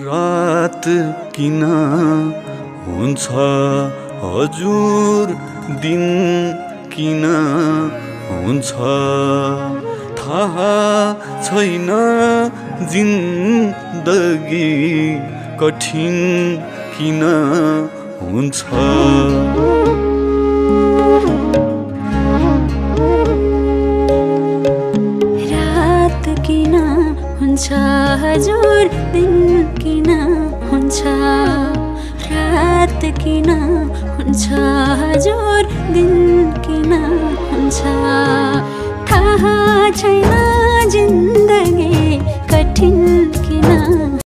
रात किन हुन्छ हजुर, दिन किन हुन्छ थाहा छैन। जिन्दगी कठिन किन हुन्छ। रात किन हुन्छ हजुर, दिन किन हुन्छ। रात किन हुन्छ हजुर, दिन किन हुन्छ थाहा छैन। जिन्दगी कठिन किन